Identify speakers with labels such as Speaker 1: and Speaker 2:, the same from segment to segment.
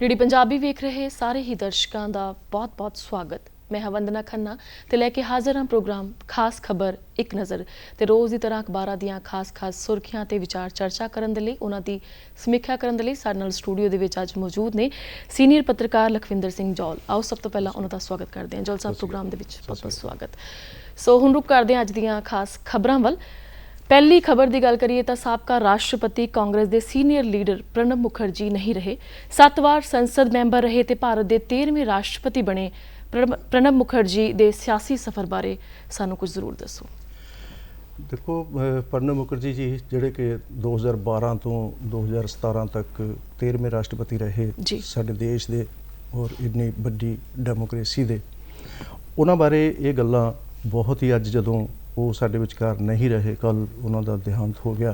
Speaker 1: DD Punjabi ਵੇਖ ਰਹੇ ਸਾਰੇ ਹੀ ਦਰਸ਼ਕਾਂ ਦਾ ਬਹੁਤ-ਬਹੁਤ ਸਵਾਗਤ। मैं हाँ वंदना खन्ना ते लैके हाजिर हाँ प्रोग्राम खास खबर एक नज़र ते रोज़ की तरह अखबारां दियां खास सुर्खियां ते विचार चर्चा करन दे लई उन्हां दी समीक्षा करन दे लई साडे नाल स्टूडियो दे विच अज मौजूद ने सीनियर पत्रकार लखविंदर सिंह जौल। आओ सब तो पहला उन्हां दा स्वागत करते हैं। जौल साहब प्रोग्राम दे विच बहुत-बहुत स्वागत। सो हुण रुक करदे अज दियां खास खबरां वल। पहली खबर की गल करिए तो साबका राष्ट्रपति कांग्रेस के सीनियर लीडर प्रणब मुखर्जी नहीं रहे। 7 बार संसद मैंबर रहे तो भारत के 13वें राष्ट्रपति बने। प्रणब मुखर्जी के सियासी सफ़र बारे सानू कुछ जरूर दसो।
Speaker 2: देखो प्रणब मुखर्जी जी जिहड़े कि 2012 तो 2017 तक 13वें राष्ट्रपति रहे साडे देश दे और इन्नी वड्डी डेमोक्रेसी दे, उन्हां बारे ये गल्लां बहुत ही अज जदों वो साडे विचकार नहीं रहे, कल उन्हां दा देहांत हो गया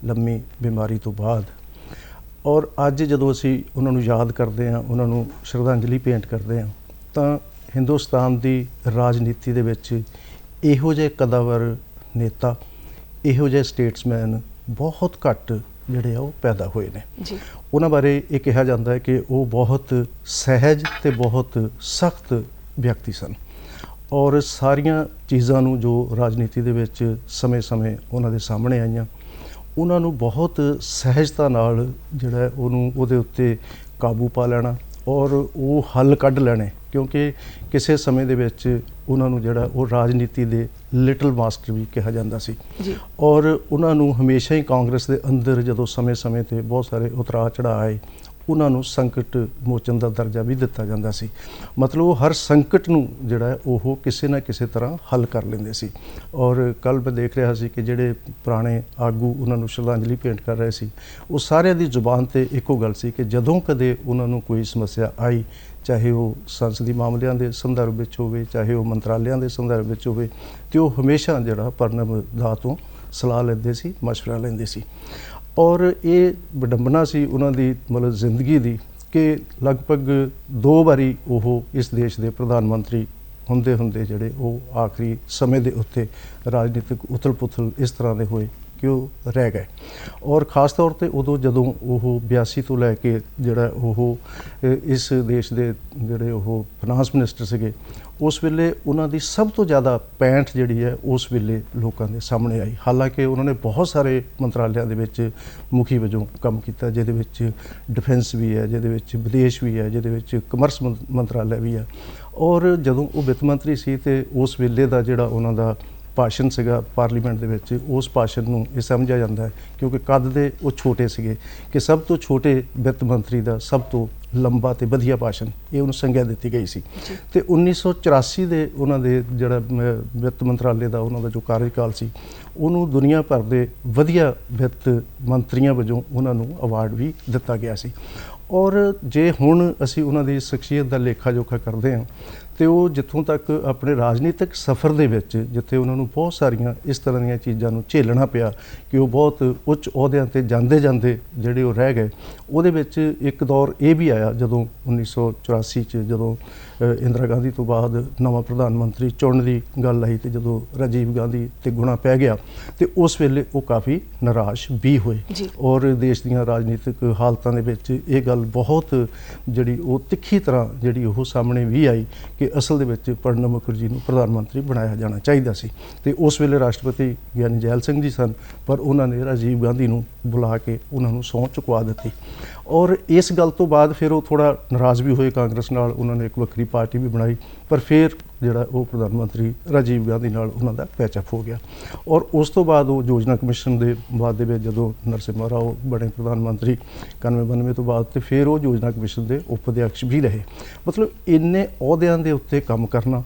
Speaker 2: लंबी बीमारी तो बाद, और अज जदों असीं उन्हां नूं याद करदे हां, उन्हां नूं श्रद्धांजलि भेंट करदे हां, तां हिंदुस्तान की राजनीति दे विच इहो जिहे कदावर नेता, इहो जिहे स्टेट्समैन बहुत घट जिहड़े आ पैदा होए ने। उन्हां बारे ये कहा जाता है कि वो बहुत सहज ते बहुत सख्त व्यक्ति सन, और सारियां चीज़ां नूं जो राजनीति दे विच समय समय उन्हां दे सामने आईयां, उन्हां नूं बहुत सहजता नाल जिहड़ा उहनूं उहदे उत्ते काबू पा लैणा और वो हल कढ लैणे, क्योंकि किसी समय दे विच उन्हां नूं जिहड़ा वो राजनीति दे लिटल मास्टर भी कहा जाता सी। और उन्हां नूं हमेशा ही कांग्रेस दे अंदर जदों समय समय ते बहुत सारे उतराव चढ़ाव आए, उन्हां नूं संकट मोचन का दर्जा भी दिता जाता सी। मतलब वो हर संकट नूं जिहड़ा वो किसी ना किसी तरह हल कर लेंदे सी। और कल मैं देख रहा सी कि जिहड़े पुराने आगू उन्हां नूं श्रद्धांजलि भेंट कर रहे सी, वो सारिਆਂ ਦੀ ਜ਼ੁਬਾਨ ਤੇ ਇੱਕੋ ਗੱਲ ਸੀ कि जदों कदे उन्हां नूं कोई समस्या आई, चाहे वो संसदी मामलों के संदर्भ में होवे, चाहे वो मंत्रालयों के संदर्भ में होवे, तो वो हमेशा जिहड़ा प्रणब दा तो सलाह लैंदे सी, मशवरा लैंदे सी। और ये विडंबना सी उन्हां दी मतलब जिंदगी दी कि लगभग 2 बारी वो इस देश के प्रधानमंत्री हुंदे हुंदे जिहड़े वो आखिरी समय के उत्ते राजनीतिक उथल पुथल इस तरह के होए कि वो रह गए। और ख़ास तौर पर उदों जदों वो 82 तो लैके जिहड़ा वो इस देश के जिहड़े वो फाइनांस मिनिस्टर सीगे, उस वेले उन्हां दी सब तो ज़्यादा पैंठ जिहड़ी है उस वेले लोगों के सामने आई। हालांकि उन्होंने बहुत सारे मंत्रालयों दे विच मुखी वजों काम किया, जिहदे विच डिफेंस भी है, जिहदे विच विदेश भी है, जिहदे विच कमर्स मंत्रालय भी है। और जदों वो वित्त मंत्री सी ते उस वेले दा जिहड़ा उन्हां दा भाषण सीगा पार्लीमेंट दे विच, उस भाषण नूं ये समझा जाता है क्योंकि कद दे वो छोटे सीगे कि सब तो छोटे वित्त मंत्री दा सब तो लंबा ते वधिया भाषण ये उन्हें संज्ञा दी गई सी। ते 1984 दे उन्हां दे जिहड़ा वित्त मंत्रालय दा उन्हां दा जो कार्यकाल सी, उन्होंने दुनिया भर के वधिया वित्त मंत्रियों वजों उन्हां नूं अवार्ड भी दिता गया सी। और जे हुण असीं उन्हां दी शख्सियत दा लेखा जोखा करते हैं तो वो जितों तक अपने राजनीतिक सफ़र दे विच जिथे उन्होंने बहुत सारिया इस तरह दी चीज़ों नूं झेलना पिया कि वो बहुत उच्च अहुदियां ते जांदे जांदे जिहड़े वो रह गए। उहदे विच एक दौर ये भी आया जदों 1984 च जदों इंदिरा गांधी तो बाद नवा प्रधानमंत्री चुनने की गल आई, तो जदों राजीव गांधी ते गुणा पै गया तो उस वेले वो काफ़ी निराश भी हुए। और देश दीयां राजनीतिक हालतां दे विच ये गल बहुत जिहड़ी वो तिखी तरह जिहड़ी वो सामने भी आई कि असल दे विच प्रणब मुखर्जी नूं प्रधानमंत्री बनाया जाना चाहिदा सी। ते उस वेले राष्ट्रपति ज्ञानी जैल सिंह जी सन, पर उन्होंने राजीव गांधी नूं बुला के उन्होंने सौं चुकवा दी। और इस गल तो बाद फिर वो थोड़ा नाराज़ भी हुए कांग्रेस नाल, उन्होंने एक वक्री पार्टी भी बनाई, पर फिर जिहड़ा वो प्रधानमंत्री राजीव गांधी नाल उन्हां दा पैचअप हो गया। और उस तो बाद वो योजना कमिशन के बाद दे विच जदों नरसिम्हा राव बने प्रधानमंत्री 91-92 तो बाद, तो फिर वो योजना कमिशन के उपाध्यक्ष भी रहे। मतलब इन्ने अहुदियां दे उत्ते काम करना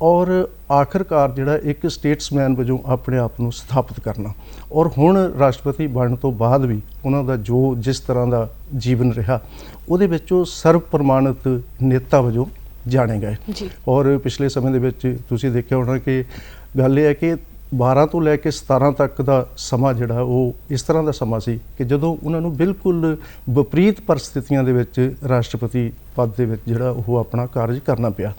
Speaker 2: और आखिरकार जिहड़ा एक स्टेट्समैन वजों अपने आप को स्थापित करना, और हुण राष्ट्रपति बनने तो बाद भी उन्हां दा जो जिस तरह का जीवन रहा उहदे विच वो सर्व प्रमाणित नेता वजों जाने गए। और पिछले समय दे विच तुसीं देखिया होना कि गल ये है कि 12 तो लैके 17 तक का समा जिहड़ा वो इस तरह का समा सी कि जदों उन्हां नूं बिल्कुल विपरीत परिस्थितियों दे विच राष्ट्रपति पद दे विच जिहड़ा वो अपना कार्य करना पिया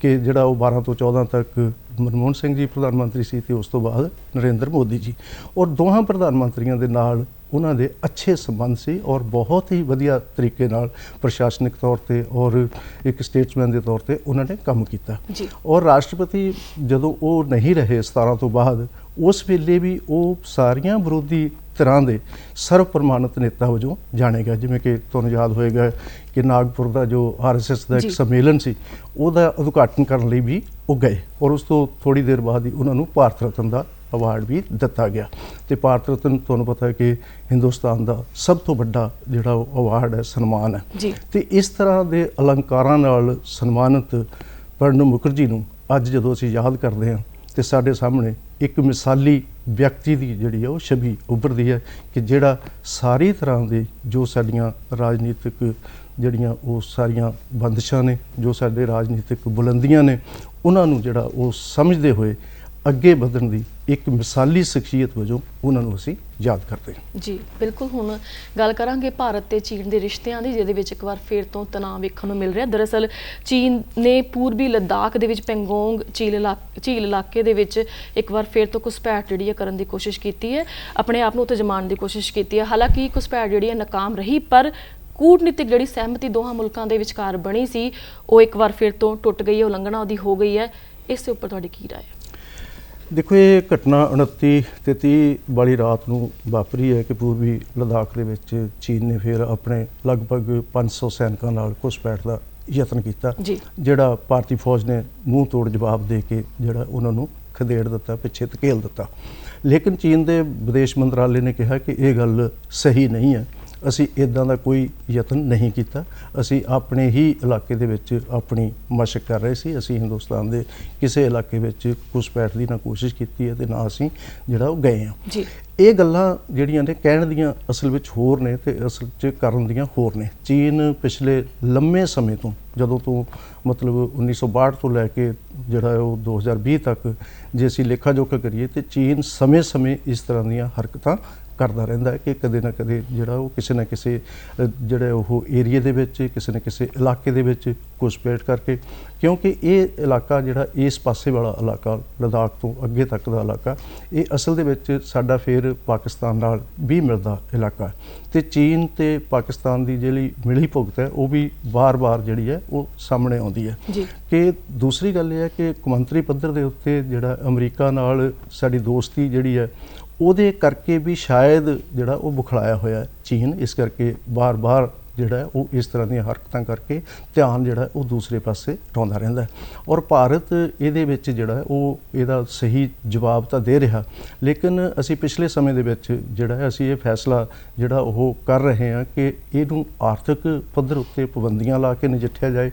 Speaker 2: कि जिहड़ा वो 12 तो 14 तक ਮਨਮੋਹਨ ਸਿੰਘ ਜੀ ਪ੍ਰਧਾਨ ਮੰਤਰੀ ਸੀ ਤੇ ਉਸ ਤੋਂ ਬਾਅਦ ਨਰਿੰਦਰ ਮੋਦੀ ਜੀ, ਔਰ ਦੋਹਾਂ ਪ੍ਰਧਾਨ ਮੰਤਰੀਆਂ ਦੇ ਨਾਲ ਉਹਨਾਂ ਦੇ ਅੱਛੇ ਸੰਬੰਧ ਸੀ ਔਰ ਬਹੁਤ ਹੀ ਵਧੀਆ ਤਰੀਕੇ ਨਾਲ ਪ੍ਰਸ਼ਾਸਨਿਕ ਤੌਰ ਤੇ ਔਰ ਇੱਕ ਸਟੇਟਸਮੈਨ ਦੇ ਤੌਰ ਤੇ ਉਹਨਾਂ ਨੇ ਕੰਮ ਕੀਤਾ
Speaker 1: ਜੀ।
Speaker 2: ਔਰ ਰਾਸ਼ਟਰਪਤੀ ਜਦੋਂ ਉਹ ਨਹੀਂ ਰਹੇ 17 ਤੋਂ ਬਾਅਦ, ਉਸ ਵੇਲੇ ਵੀ ਉਹ ਸਾਰੀਆਂ ਵਿਰੋਧੀ ਤਰ੍ਹਾਂ ਦੇ ਸਰਵ ਪ੍ਰਮਾਣਿਤ ਨੇਤਾ ਵਜੋਂ ਜਾਣੇ ਗਏ। ਜਿਵੇਂ ਕਿ ਤੁਹਾਨੂੰ ਯਾਦ ਹੋਏਗਾ ਕਿ ਨਾਗਪੁਰ ਦਾ ਜੋ RSS ਦਾ ਇੱਕ ਸੰਮੇਲਨ ਸੀ, ਉਹਦਾ ਉਦਘਾਟਨ ਕਰਨ ਲਈ ਵੀ ਉਹ ਗਏ ਔਰ ਉਸ ਤੋਂ ਥੋੜੀ ਦੇਰ ਬਾਅਦ ਹੀ ਉਹਨਾਂ ਨੂੰ ਭਾਰਤ ਰਤਨ ਦਾ ਅਵਾਰਡ ਵੀ ਦਿੱਤਾ ਗਿਆ। ਤੇ ਭਾਰਤ ਰਤਨ ਤੁਹਾਨੂੰ ਪਤਾ ਹੈ ਕਿ ਹਿੰਦੁਸਤਾਨ ਦਾ ਸਭ ਤੋਂ ਵੱਡਾ ਜਿਹੜਾ ਉਹ ਅਵਾਰਡ ਹੈ, ਸਨਮਾਨ ਹੈ
Speaker 1: ਜੀ।
Speaker 2: ਤੇ ਇਸ ਤਰ੍ਹਾਂ ਦੇ ਅਲੰਕਾਰਾਂ ਨਾਲ ਸਨਮਾਨਿਤ ਪ੍ਰਣਬ ਮੁਖਰਜੀ ਨੂੰ ਅੱਜ ਜਦੋਂ ਅਸੀਂ ਯਾਦ ਕਰਦੇ ਹਾਂ ਤੇ ਸਾਡੇ ਸਾਹਮਣੇ ਇੱਕ ਮਿਸਾਲੀ ਵਿਅਕਤੀ ਦੀ ਜਿਹੜੀ ਹੈ ਉਹ ਛਵੀ ਉੱਭਰਦੀ ਹੈ ਕਿ ਜਿਹੜਾ ਸਾਰੀ ਤਰ੍ਹਾਂ ਦੇ ਜੋ ਸਾਡੀਆਂ ਰਾਜਨੀਤਿਕ ਜਿਹੜੀਆਂ ਉਹ ਸਾਰੀਆਂ ਬੰਦਿਸ਼ਾਂ ਨੇ, ਜੋ ਸਾਡੇ ਰਾਜਨੀਤਿਕ ਬੁਲੰਦੀਆਂ ਨੇ, ਉਹਨਾਂ ਨੂੰ ਜਿਹੜਾ ਉਹ ਸਮਝਦੇ ਹੋਏ ਅੱਗੇ ਵਧਣ ਦੀ ਇੱਕ ਮਿਸਾਲੀ ਸ਼ਖਸੀਅਤ ਵਜੋਂ ਉਹਨਾਂ ਨੂੰ ਅਸੀਂ ਯਾਦ ਕਰਦੇ ਹਾਂ।
Speaker 1: ਜੀ ਬਿਲਕੁਲ। ਹੁਣ ਗੱਲ ਕਰਾਂਗੇ ਭਾਰਤ ਤੇ ਚੀਨ ਦੇ ਰਿਸ਼ਤਿਆਂ ਦੀ, ਜਿਹਦੇ ਵਿੱਚ ਇੱਕ ਵਾਰ ਫਿਰ ਤੋਂ ਤਣਾਅ ਵੇਖਣ ਨੂੰ ਮਿਲ ਰਿਹਾ। ਦਰਅਸਲ ਚੀਨ ਨੇ ਪੂਰਬੀ ਲੱਦਾਖ ਦੇ ਵਿੱਚ ਪੈਂਗੋਂਗ ਝੀਲ ਇਲਾਕੇ ਦੇ ਵਿੱਚ ਇੱਕ ਵਾਰ ਫਿਰ ਤੋਂ ਘੁਸਪੈਠ ਜਿਹੜੀ ਹੈ ਕਰਨ ਦੀ ਕੋਸ਼ਿਸ਼ ਕੀਤੀ ਹੈ, ਆਪਣੇ ਆਪ ਨੂੰ ਉੱਥੇ ਜਮਾਉਣ ਦੀ ਕੋਸ਼ਿਸ਼ ਕੀਤੀ ਹੈ। ਹਾਲਾਂਕਿ ਘੁਸਪੈਠ ਜਿਹੜੀ ਹੈ ਨਾਕਾਮ ਰਹੀ, ਪਰ ਕੂਟਨੀਤਿਕ ਜਿਹੜੀ ਸਹਿਮਤੀ ਦੋਹਾਂ ਮੁਲਕਾਂ ਦੇ ਵਿਚਕਾਰ ਬਣੀ ਸੀ, ਉਹ ਇੱਕ ਵਾਰ ਫਿਰ ਤੋਂ ਟੁੱਟ ਗਈ ਹੈ, ਉਲੰਘਣਾ ਉਹਦੀ ਹੋ ਗਈ ਹੈ। ਇਸ ਦੇ ਉੱਪਰ ਤੁਹਾਡੀ ਕੀ ਰਾਏ ਹੈ?
Speaker 2: ਦੇਖੋ, ਇਹ ਘਟਨਾ 29 ਤੇ 30 ਵਾਲੀ ਰਾਤ ਨੂੰ ਵਾਪਰੀ ਹੈ ਕਿ ਪੂਰਬੀ ਲੱਦਾਖ ਦੇ ਵਿੱਚ ਚੀਨ ਨੇ ਫਿਰ ਆਪਣੇ ਲਗਭਗ 500 ਸੈਨਿਕਾਂ ਨਾਲ ਘੁਸਪੈਠ ਦਾ ਯਤਨ ਕੀਤਾ, ਜਿਹੜਾ ਭਾਰਤੀ ਫੌਜ ਨੇ ਮੂੰਹ ਤੋੜ ਜਵਾਬ ਦੇ ਕੇ ਜਿਹੜਾ ਉਹਨਾਂ ਨੂੰ ਖਦੇੜ ਦਿੱਤਾ, ਪਿੱਛੇ ਧਕੇਲ ਦਿੱਤਾ। ਲੇਕਿਨ ਚੀਨ ਦੇ ਵਿਦੇਸ਼ ਮੰਤਰਾਲੇ ਨੇ ਕਿਹਾ ਕਿ ਇਹ ਗੱਲ ਸਹੀ ਨਹੀਂ ਹੈ, ਅਸੀਂ ਇੱਦਾਂ ਦਾ ਕੋਈ ਯਤਨ ਨਹੀਂ ਕੀਤਾ, ਅਸੀਂ ਆਪਣੇ ਹੀ ਇਲਾਕੇ ਦੇ ਵਿੱਚ ਆਪਣੀ ਮਸ਼ਕ ਕਰ ਰਹੇ ਸੀ, ਅਸੀਂ ਹਿੰਦੁਸਤਾਨ ਦੇ ਕਿਸੇ ਇਲਾਕੇ ਵਿੱਚ ਘੁਸਪੈਠ ਦੀ ਨਾ ਕੋਸ਼ਿਸ਼ ਕੀਤੀ ਹੈ ਤੇ ਨਾ ਅਸੀਂ ਜਿਹੜਾ ਉਹ ਗਏ ਹਾਂ। ਇਹ ਗੱਲਾਂ ਜਿਹੜੀਆਂ ਨੇ ਕਹਿਣ ਦੀਆਂ ਅਸਲ ਵਿੱਚ ਹੋਰ ਨੇ ਤੇ ਅਸਲ 'ਚ ਕਰਨ ਦੀਆਂ ਹੋਰ ਨੇ। ਚੀਨ ਪਿਛਲੇ ਲੰਮੇ ਸਮੇਂ ਤੋਂ, ਜਦੋਂ ਤੋਂ ਮਤਲਬ 1962 ਤੋਂ ਲੈ ਕੇ ਜਿਹੜਾ ਉਹ 2020 ਤੱਕ ਜੇ ਅਸੀਂ ਲੇਖਾ ਜੋਖਾ ਕਰੀਏ ਤੇ ਚੀਨ ਸਮੇਂ-ਸਮੇਂ ਇਸ ਤਰ੍ਹਾਂ ਦੀਆਂ ਹਰਕਤਾਂ ਕਰਦਾ ਰਹਿੰਦਾ ਹੈ ਕਿ ਕਦੇ ਨਾ ਕਦੇ ਜਿਹੜਾ ਉਹ ਕਿਸੇ ਨਾ ਕਿਸੇ ਜਿਹੜੇ ਉਹ ਏਰੀਏ ਦੇ ਵਿੱਚ, ਕਿਸੇ ਨਾ ਕਿਸੇ ਇਲਾਕੇ ਦੇ ਵਿੱਚ ਘੁਸਪੈਠ ਕਰਕੇ, ਕਿਉਂਕਿ ਇਹ ਇਲਾਕਾ ਜਿਹੜਾ ਇਸ ਪਾਸੇ ਵਾਲਾ ਇਲਾਕਾ ਲੱਦਾਖ ਤੋਂ ਅੱਗੇ ਤੱਕ ਦਾ ਇਲਾਕਾ, ਇਹ ਅਸਲ ਦੇ ਵਿੱਚ ਸਾਡਾ ਫਿਰ ਪਾਕਿਸਤਾਨ ਨਾਲ ਵੀ ਮਿਲਦਾ ਇਲਾਕਾ ਤੇ ਚੀਨ ਤੇ ਪਾਕਿਸਤਾਨ ਦੀ ਜਿਹੜੀ ਮਿਲੀ ਭੁਗਤ ਹੈ ਉਹ ਵੀ ਵਾਰ-ਵਾਰ ਜਿਹੜੀ ਹੈ ਉਹ ਸਾਹਮਣੇ ਆਉਂਦੀ ਹੈ। ਕਿ ਦੂਸਰੀ ਗੱਲ ਇਹ ਹੈ ਕਿ ਕੌਮਾਂਤਰੀ ਪੱਧਰ ਦੇ ਉੱਤੇ ਜਿਹੜਾ ਅਮਰੀਕਾ ਨਾਲ ਸਾਡੀ ਦੋਸਤੀ ਜਿਹੜੀ ਹੈ ਉਹਦੇ ਕਰਕੇ ਵੀ ਸ਼ਾਇਦ ਜਿਹੜਾ ਉਹ ਬੁਖਲਾਇਆ ਹੋਇਆ ਚੀਨ, ਇਸ ਕਰਕੇ ਵਾਰ-ਵਾਰ ਜਿਹੜਾ ਉਹ ਇਸ ਤਰ੍ਹਾਂ ਦੀਆਂ ਹਰਕਤਾਂ ਕਰਕੇ ਧਿਆਨ ਜਿਹੜਾ ਉਹ ਦੂਸਰੇ ਪਾਸੇ ਹਟਾਉਂਦਾ ਰਹਿੰਦਾ ਔਰ ਭਾਰਤ ਇਹਦੇ ਵਿੱਚ ਜਿਹੜਾ ਉਹ ਇਹਦਾ ਸਹੀ ਜਵਾਬ ਤਾਂ ਦੇ ਰਿਹਾ। ਲੇਕਿਨ ਅਸੀਂ ਪਿਛਲੇ ਸਮੇਂ ਦੇ ਵਿੱਚ ਜਿਹੜਾ ਅਸੀਂ ਇਹ ਫੈਸਲਾ ਜਿਹੜਾ ਉਹ ਕਰ ਰਹੇ ਹਾਂ ਕਿ ਇਹਨੂੰ ਆਰਥਿਕ ਪੱਧਰ ਉੱਤੇ ਪਾਬੰਦੀਆਂ ਲਾ ਕੇ ਨਜਿੱਠਿਆ ਜਾਏ,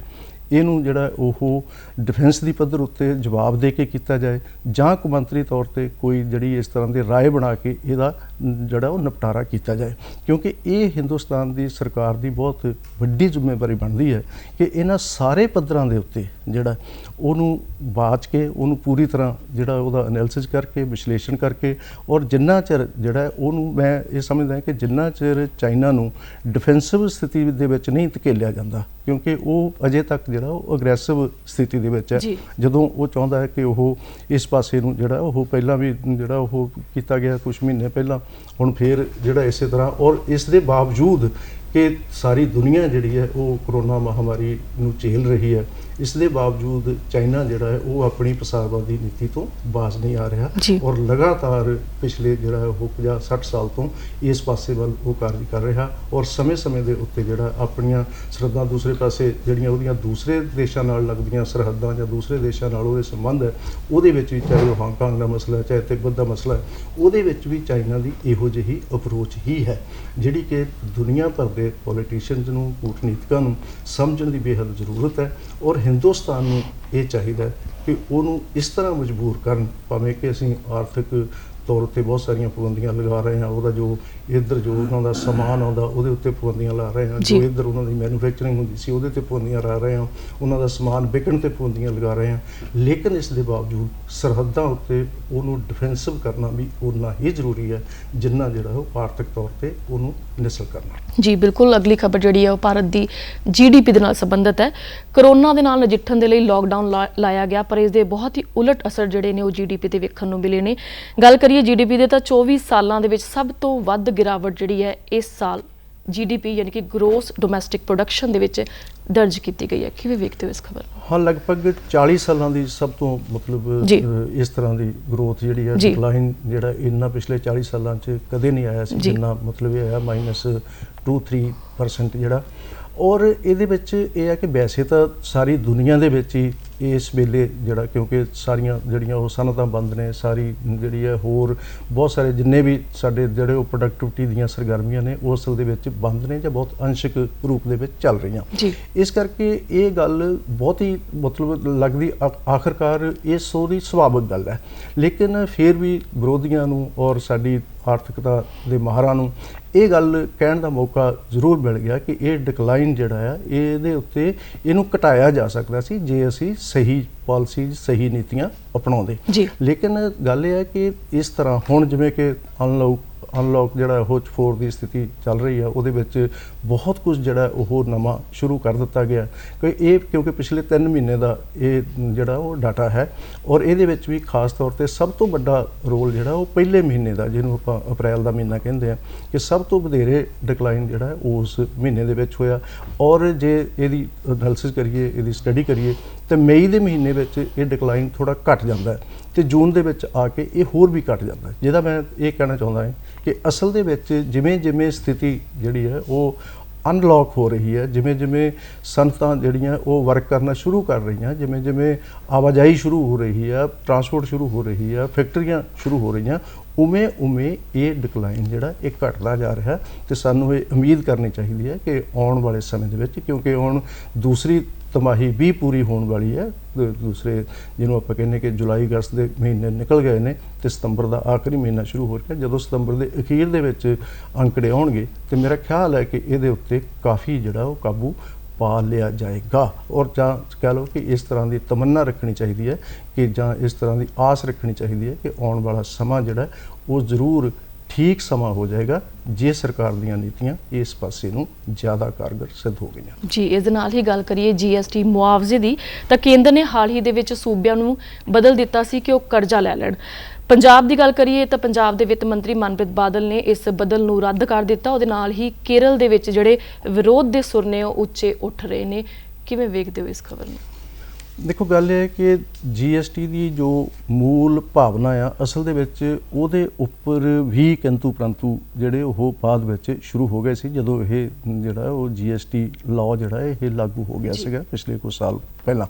Speaker 2: ਇਹਨੂੰ ਜਿਹੜਾ ਉਹ ਡਿਫੈਂਸ ਦੀ ਪੱਧਰ ਉੱਤੇ ਜਵਾਬ ਦੇ ਕੇ ਕੀਤਾ ਜਾਏ, ਜਾਂ ਕੌਮਾਂਤਰੀ ਤੌਰ ਤੇ ਕੋਈ ਜਿਹੜੀ ਇਸ ਤਰ੍ਹਾਂ ਦੀ ਰਾਏ ਬਣਾ ਕੇ ਇਹਦਾ ਜਿਹੜਾ ਉਹ ਨਿਪਟਾਰਾ ਕੀਤਾ ਜਾਏ। ਕਿਉਂਕਿ ਇਹ ਹਿੰਦੁਸਤਾਨ ਦੀ ਸਰਕਾਰ ਦੀ ਬਹੁਤ ਵੱਡੀ ਜ਼ਿੰਮੇਵਾਰੀ ਬਣਦੀ ਹੈ ਕਿ ਇਹਨਾਂ ਸਾਰੇ ਪੱਧਰਾਂ ਦੇ ਉੱਤੇ ਜਿਹੜਾ ਉਹਨੂੰ ਬਾਚ ਕੇ, ਉਹਨੂੰ ਪੂਰੀ ਤਰ੍ਹਾਂ ਜਿਹੜਾ ਉਹਦਾ ਐਨਾਲਿਸਿਸ ਕਰਕੇ, ਵਿਸ਼ਲੇਸ਼ਣ ਕਰਕੇ, ਔਰ ਜਿੰਨਾ ਚਿਰ ਜਿਹੜਾ ਉਹਨੂੰ ਮੈਂ ਇਹ ਸਮਝਦਾ ਕਿ ਜਿੰਨਾ ਚਿਰ ਚਾਈਨਾ ਨੂੰ ਡਿਫੈਂਸਿਵ ਸਥਿਤੀ ਦੇ ਵਿੱਚ ਨਹੀਂ ਧਕੇਲਿਆ ਜਾਂਦਾ, ਕਿਉਂਕਿ ਉਹ ਅਜੇ ਤੱਕ ਜਿਹੜਾ ਉਹ ਅਗਰੈਸਿਵ ਸਥਿਤੀ ਦੇ ਵਿੱਚ ਹੈ, ਜਦੋਂ ਉਹ ਚਾਹੁੰਦਾ ਹੈ ਕਿ ਉਹ ਇਸ ਪਾਸੇ ਨੂੰ ਜਿਹੜਾ ਉਹ ਪਹਿਲਾਂ ਵੀ ਜਿਹੜਾ ਉਹ ਕੀਤਾ ਗਿਆ ਕੁਝ ਮਹੀਨੇ ਪਹਿਲਾਂ, ਹੁਣ ਫਿਰ ਜਿਹੜਾ ਇਸੇ ਤਰ੍ਹਾਂ, ਔਰ ਇਸ ਦੇ ਬਾਵਜੂਦ ਕਿ ਸਾਰੀ ਦੁਨੀਆ ਜਿਹੜੀ ਹੈ ਉਹ ਕਰੋਨਾ ਮਹਾਮਾਰੀ ਨੂੰ ਝੇਲ ਰਹੀ ਹੈ, ਇਸ ਦੇ ਬਾਵਜੂਦ ਚਾਈਨਾ ਜਿਹੜਾ ਹੈ ਉਹ ਆਪਣੀ ਪ੍ਰਸਾਰਵਾਦੀ ਨੀਤੀ ਤੋਂ ਬਾਜ਼ ਨਹੀਂ ਆ ਰਿਹਾ ਔਰ ਲਗਾਤਾਰ ਪਿਛਲੇ ਜਿਹੜਾ ਉਹ 50-60 ਸਾਲ ਤੋਂ ਇਸ ਪਾਸੇ ਵੱਲ ਉਹ ਕਾਰਜ ਕਰ ਰਿਹਾ ਔਰ ਸਮੇਂ-ਸਮੇਂ ਦੇ ਉੱਤੇ ਜਿਹੜਾ ਆਪਣੀਆਂ ਸਰਹੱਦਾਂ ਦੂਸਰੇ ਪਾਸੇ ਜਿਹੜੀਆਂ ਉਹਦੀਆਂ ਦੂਸਰੇ ਦੇਸ਼ਾਂ ਨਾਲ ਲੱਗਦੀਆਂ ਸਰਹੱਦਾਂ ਜਾਂ ਦੂਸਰੇ ਦੇਸ਼ਾਂ ਨਾਲ ਉਹਦੇ ਸੰਬੰਧ ਹੈ, ਉਹਦੇ ਵਿੱਚ ਵੀ ਚਾਹੇ ਉਹ ਹਾਂਗਕਾਂਗ ਦਾ ਮਸਲਾ ਹੈ, ਚਾਹੇ ਤਿੱਬਤ ਦਾ ਮਸਲਾ ਹੈ, ਉਹਦੇ ਵਿੱਚ ਵੀ ਚਾਈਨਾ ਦੀ ਇਹੋ ਜਿਹੀ ਅਪਰੋਚ ਹੀ ਹੈ ਜਿਹੜੀ ਕਿ ਦੁਨੀਆ ਭਰ ਦੇ ਪੋਲੀਟੀਸ਼ੀਅਨਸ ਨੂੰ, ਕੂਟਨੀਤਿਕਾਂ ਨੂੰ ਸਮਝਣ ਦੀ ਬੇਹੱਦ ਜ਼ਰੂਰਤ ਹੈ ਔਰ ਹਿੰਦੁਸਤਾਨ ਨੂੰ ਇਹ ਚਾਹੀਦਾ ਕਿ ਉਹਨੂੰ ਇਸ ਤਰ੍ਹਾਂ ਮਜਬੂਰ ਕਰਨ, ਭਾਵੇਂ ਕਿ ਅਸੀਂ ਆਰਥਿਕ ਤੌਰ ਉੱਤੇ ਬਹੁਤ ਸਾਰੀਆਂ ਪਾਬੰਦੀਆਂ ਲਗਾ ਰਹੇ ਹਾਂ। ਉਹਦਾ ਜੋ ਇੱਧਰ ਜੋ ਉਹਨਾਂ ਦਾ ਸਮਾਨ ਆਉਂਦਾ ਉਹਦੇ ਉੱਤੇ ਪਾਬੰਦੀਆਂ ਲਾ ਰਹੇ ਹਾਂ, ਜੋ ਇੱਧਰ ਉਹਨਾਂ ਦੀ ਮੈਨੂਫੈਕਚਰਿੰਗ ਹੁੰਦੀ ਸੀ ਉਹਦੇ 'ਤੇ ਪਾਬੰਦੀਆਂ ਲਾ ਰਹੇ ਹਾਂ, ਉਹਨਾਂ ਦਾ ਸਮਾਨ ਵਿਕਣ 'ਤੇ ਪਾਬੰਦੀਆਂ ਲਗਾ ਰਹੇ ਹਾਂ। ਲੇਕਿਨ ਇਸ ਦੇ ਬਾਵਜੂਦ ਸਰਹੱਦਾਂ ਉੱਤੇ ਉਹਨੂੰ ਡਿਫੈਂਸਿਵ ਕਰਨਾ ਵੀ ਉਨਾ ਹੀ ਜ਼ਰੂਰੀ ਹੈ ਜਿੰਨਾ ਜਿਹੜਾ ਉਹ ਆਰਥਿਕ ਤੌਰ 'ਤੇ ਉਹਨੂੰ ਨਿਸਲ ਕਰਨਾ।
Speaker 1: ਜੀ ਬਿਲਕੁਲ, ਅਗਲੀ ਖਬਰ ਜਿਹੜੀ ਹੈ ਉਹ ਭਾਰਤ ਦੀ GDP ਦੇ ਨਾਲ ਸੰਬੰਧਿਤ ਹੈ। ਕਰੋਨਾ ਦੇ ਨਾਲ ਨਜਿੱਠਣ ਦੇ ਲਈ ਲੋਕਡਾਊਨ ਲਾਇਆ ਗਿਆ, ਪਰ ਇਸ ਦੇ ਬਹੁਤ ਹੀ ਉਲਟ ਅਸਰ ਜਿਹੜੇ ਨੇ ਉਹ GDP ਤੇ ਵੇਖਣ ਨੂੰ ਮਿਲੇ ਨੇ। ਗੱਲ ਕਰੀਏ GDP ਦੇ ਤਾਂ 24 ਸਾਲਾਂ ਦੇ ਵਿੱਚ ਸਭ ਤੋਂ ਵੱਧ ਗਿਰਾਵਟ ਜਿਹੜੀ ਹੈ ਇਸ ਸਾਲ GDP ਯਾਨੀ ਕਿ ਗ੍ਰੋਸ ਡੋਮੈਸਟਿਕ ਪ੍ਰੋਡਕਸ਼ਨ ਦੇ ਵਿੱਚ ਦਰਜ ਕੀਤੀ ਗਈ ਹੈ। ਕਿਵੇਂ ਵੇਖਦੇ ਹੋ ਇਸ ਖਬਰ ਨੂੰ?
Speaker 2: ਹਾਂ, ਲਗਭਗ 40 ਸਾਲਾਂ ਦੀ ਸਭ ਤੋਂ ਮਤਲਬ ਇਸ ਤਰ੍ਹਾਂ ਦੀ ਗਰੋਥ ਜਿਹੜੀ ਹੈ, ਡਿਕਲਾਈਨ ਜਿਹੜਾ ਇੰਨਾ ਪਿਛਲੇ 40 ਸਾਲਾਂ 'ਚ ਕਦੇ ਨਹੀਂ ਆਇਆ ਸੀ ਜਿੰਨਾ ਮਤਲਬ ਇਹ ਆਇਆ -2-3% ਜਿਹੜਾ। ਔਰ ਇਹਦੇ ਵਿੱਚ ਇਹ ਹੈ ਕਿ ਵੈਸੇ ਤਾਂ ਸਾਰੀ ਦੁਨੀਆ ਦੇ ਵਿੱਚ ਹੀ ਇਸ ਵੇਲੇ ਜਿਹੜਾ, ਕਿਉਂਕਿ ਸਾਰੀਆਂ ਜਿਹੜੀਆਂ ਉਹ ਸਨਅਤਾਂ ਬੰਦ ਨੇ, ਸਾਰੀ ਜਿਹੜੀ ਹੈ ਹੋਰ ਬਹੁਤ ਸਾਰੇ ਜਿੰਨੇ ਵੀ ਸਾਡੇ ਜਿਹੜੇ ਉਹ ਪ੍ਰੋਡਕਟਿਵਿਟੀ ਦੀਆਂ ਸਰਗਰਮੀਆਂ ਨੇ ਉਹ ਅਸਲ ਦੇ ਵਿੱਚ ਬੰਦ ਨੇ ਜਾਂ ਬਹੁਤ ਅੰਸ਼ਕ ਰੂਪ ਦੇ ਵਿੱਚ ਚੱਲ ਰਹੀਆਂ। ਇਸ ਕਰਕੇ ਇਹ ਗੱਲ ਬਹੁਤ ਹੀ ਮਤਲਬ ਲੱਗਦੀ ਆਖਰਕਾਰ ਇਸ ਉਹਦੀ ਸੁਭਾਵਿਕ ਗੱਲ ਹੈ। ਲੇਕਿਨ ਫਿਰ ਵੀ ਵਿਰੋਧੀਆਂ ਨੂੰ ਔਰ ਸਾਡੀ ਆਰਥਿਕਤਾ ਦੇ ਮਾਹਰਾਂ ਨੂੰ ਇਹ ਗੱਲ ਕਹਿਣ ਦਾ ਮੌਕਾ ਜ਼ਰੂਰ ਮਿਲ ਗਿਆ ਕਿ ਇਹ ਡਿਕਲਾਈਨ ਜਿਹੜਾ ਆ ਇਹਦੇ ਉੱਤੇ ਇਹਨੂੰ ਘਟਾਇਆ ਜਾ ਸਕਦਾ ਸੀ ਜੇ ਅਸੀਂ ਸਹੀ ਪਾਲਿਸੀਜ਼, ਸਹੀ ਨੀਤੀਆਂ ਅਪਣਾਉਂਦੇ। ਲੇਕਿਨ ਗੱਲ ਇਹ ਹੈ ਕਿ ਇਸ ਤਰ੍ਹਾਂ ਹੁਣ ਜਿਵੇਂ ਕਿ ਅਨਲੌਕ ਜਿਹੜਾ ਉਹ 4 ਦੀ ਸਥਿਤੀ ਚੱਲ ਰਹੀ ਹੈ, ਉਹਦੇ ਵਿੱਚ ਬਹੁਤ ਕੁਝ ਜਿਹੜਾ ਉਹ ਨਵਾਂ ਸ਼ੁਰੂ ਕਰ ਦਿੱਤਾ ਗਿਆ ਕਿਉਂਕਿ ਪਿਛਲੇ 3 ਮਹੀਨੇ ਦਾ ਇਹ ਜਿਹੜਾ ਉਹ ਡਾਟਾ ਹੈ। ਔਰ ਇਹਦੇ ਵਿੱਚ ਵੀ ਖਾਸ ਤੌਰ 'ਤੇ ਸਭ ਤੋਂ ਵੱਡਾ ਰੋਲ ਜਿਹੜਾ ਉਹ ਪਹਿਲੇ ਮਹੀਨੇ ਦਾ, ਜਿਹਨੂੰ ਆਪਾਂ ਅਪ੍ਰੈਲ ਦਾ ਮਹੀਨਾ ਕਹਿੰਦੇ ਆ, ਕਿ ਸਭ ਤੋਂ ਵਧੇਰੇ ਡਿਕਲਾਈਨ ਜਿਹੜਾ ਉਸ ਮਹੀਨੇ ਦੇ ਵਿੱਚ ਹੋਇਆ। ਔਰ ਜੇ ਇਹਦੀ ਐਨਾਲਿਸਿਸ ਕਰੀਏ, ਇਹਦੀ ਸਟੱਡੀ ਕਰੀਏ ਤਾਂ ਮਈ ਦੇ ਮਹੀਨੇ ਵਿੱਚ ਇਹ ਡਿਕਲਾਈਨ ਥੋੜ੍ਹਾ ਘਟ ਜਾਂਦਾ ਹੈ ਤੇ ਜੂਨ ਦੇ ਵਿੱਚ ਆ ਕੇ ਇਹ ਹੋਰ ਵੀ ਘਟ ਜਾਂਦਾ ਹੈ। ਜਿਹਦਾ ਮੈਂ ਇਹ ਕਹਿਣਾ ਚਾਹੁੰਦਾ ਹਾਂ ਕਿ ਅਸਲ ਦੇ ਵਿੱਚ ਜਿਵੇਂ ਜਿਵੇਂ ਸਥਿਤੀ ਜਿਹੜੀ ਹੈ ਉਹ ਅਨਲੌਕ ਹੋ ਰਹੀ ਹੈ, ਜਿਵੇਂ ਜਿਵੇਂ ਸਨਅਤਾਂ ਜਿਹੜੀਆਂ ਉਹ ਵਰਕ ਕਰਨਾ ਸ਼ੁਰੂ ਕਰ ਰਹੀਆਂ, ਜਿਵੇਂ ਜਿਵੇਂ ਆਵਾਜਾਈ ਸ਼ੁਰੂ ਹੋ ਰਹੀ ਹੈ, ਟਰਾਂਸਪੋਰਟ ਸ਼ੁਰੂ ਹੋ ਰਹੀ ਹੈ, ਫੈਕਟਰੀਆਂ ਸ਼ੁਰੂ ਹੋ ਰਹੀਆਂ, ਉਵੇਂ ਉਵੇਂ ਇਹ ਡਿਕਲਾਈਨ ਜਿਹੜਾ ਇਹ ਘਟਦਾ ਜਾ ਰਿਹਾ। ਤੇ ਸਾਨੂੰ ਇਹ ਉਮੀਦ ਕਰਨੀ ਚਾਹੀਦੀ ਹੈ ਕਿ ਆਉਣ ਵਾਲੇ ਸਮੇਂ ਦੇ ਵਿੱਚ, ਕਿਉਂਕਿ ਹੁਣ ਦੂਸਰੀ ਤਿਮਾਹੀ ਵੀ ਪੂਰੀ ਹੋਣ ਵਾਲੀ ਹੈ, ਦੂਸਰੇ ਜਿਹਨੂੰ ਆਪਾਂ ਕਹਿੰਦੇ ਕਿ ਜੁਲਾਈ ਅਗਸਤ ਦੇ ਮਹੀਨੇ ਨਿਕਲ ਗਏ ਨੇ ਤੇ ਸਤੰਬਰ ਦਾ ਆਖਰੀ ਮਹੀਨਾ ਸ਼ੁਰੂ ਹੋ ਰਿਹਾ। ਜਦੋਂ ਸਤੰਬਰ ਦੇ ਅਖੀਰ ਦੇ ਵਿੱਚ ਅੰਕੜੇ ਆਉਣਗੇ ਤੇ ਮੇਰਾ ਖਿਆਲ ਹੈ ਕਿ ਇਹਦੇ ਉੱਤੇ ਕਾਫੀ ਜਿਹੜਾ ਉਹ ਕਾਬੂ ਪਾ ਲਿਆ ਜਾਏਗਾ। ਔਰ ਜਾਂ ਕਹਿ ਲਓ ਕਿ ਇਸ ਤਰ੍ਹਾਂ ਦੀ ਤਮੰਨਾ ਰੱਖਣੀ ਚਾਹੀਦੀ ਹੈ ਕਿ ਜਾਂ ਇਸ ਤਰ੍ਹਾਂ ਦੀ ਆਸ ਰੱਖਣੀ ਚਾਹੀਦੀ ਹੈ ਕਿ ਆਉਣ ਵਾਲਾ ਸਮਾਂ ਜਿਹੜਾ ਉਹ ਜ਼ਰੂਰ ਠੀਕ ਸਮਾਂ ਹੋ ਜਾਏਗਾ ਜੇ ਸਰਕਾਰ ਦੀਆਂ ਨੀਤੀਆਂ ਇਸ ਪਾਸੇ ਨੂੰ ਜ਼ਿਆਦਾ ਕਾਰਗਰ ਸਿੱਧ ਹੋ ਗਈਆਂ। ਜੀ,
Speaker 1: ਇਸ ਦੇ ਨਾਲ ਹੀ ਗੱਲ ਕਰੀਏ GST ਮੁਆਵਜ਼ੇ ਦੀ, ਤਾਂ ਕੇਂਦਰ ਨੇ ਹਾਲ ਹੀ ਦੇ ਵਿੱਚ ਸੂਬਿਆਂ ਨੂੰ ਬਦਲ ਦਿੱਤਾ ਸੀ ਕਿ ਉਹ ਕਰਜ਼ਾ ਲੈ ਲੈਣ। ਪੰਜਾਬ ਦੀ ਗੱਲ ਕਰੀਏ ਤਾਂ ਪੰਜਾਬ ਦੇ ਵਿੱਤ ਮੰਤਰੀ ਮਨਪ੍ਰੀਤ ਬਾਦਲ ਨੇ ਇਸ ਬਦਲ ਨੂੰ ਰੱਦ ਕਰ ਦਿੱਤਾ। ਉਹਦੇ ਨਾਲ ਹੀ ਕੇਰਲ ਦੇ ਵਿੱਚ ਜਿਹੜੇ ਵਿਰੋਧ ਦੇ ਸੁਰ ਨੇ ਉਹ ਉੱਚੇ ਉੱਠ ਰਹੇ ਨੇ। ਕਿਵੇਂ ਵੇਖਦੇ ਹੋ ਇਸ ਖਬਰ ਨੂੰ?
Speaker 2: ਦੇਖੋ, ਗੱਲ ਇਹ ਹੈ ਕਿ GST ਦੀ ਜੋ ਮੂਲ ਭਾਵਨਾ ਆ ਅਸਲ ਦੇ ਵਿੱਚ ਉਹਦੇ ਉੱਪਰ ਵੀ ਕਿੰਤੂ ਪ੍ਰੰਤੂ ਜਿਹੜੇ ਉਹ ਬਾਅਦ ਵਿੱਚ ਸ਼ੁਰੂ ਹੋ ਗਏ ਸੀ ਜਦੋਂ ਇਹ ਜਿਹੜਾ ਉਹ GST ਲਾਅ ਜਿਹੜਾ ਇਹ ਲਾਗੂ ਹੋ ਗਿਆ ਸੀਗਾ ਪਿਛਲੇ ਕੁਝ ਸਾਲ ਪਹਿਲਾਂ।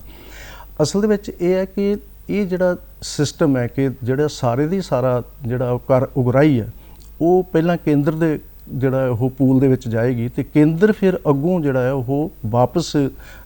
Speaker 2: ਅਸਲ ਦੇ ਵਿੱਚ ਇਹ ਹੈ ਕਿ ਇਹ ਜਿਹੜਾ ਸਿਸਟਮ ਹੈ ਕਿ ਜਿਹੜਾ ਸਾਰੇ ਦੀ ਸਾਰਾ ਜਿਹੜਾ ਕਰ ਉਗਰਾਈ ਹੈ ਉਹ ਪਹਿਲਾਂ ਕੇਂਦਰ ਦੇ ਜਿਹੜਾ ਉਹ ਪੂਲ ਦੇ ਵਿੱਚ ਜਾਏਗੀ ਤੇ ਕੇਂਦਰ ਫਿਰ ਅੱਗੋਂ ਜਿਹੜਾ ਹੈ ਉਹ ਵਾਪਸ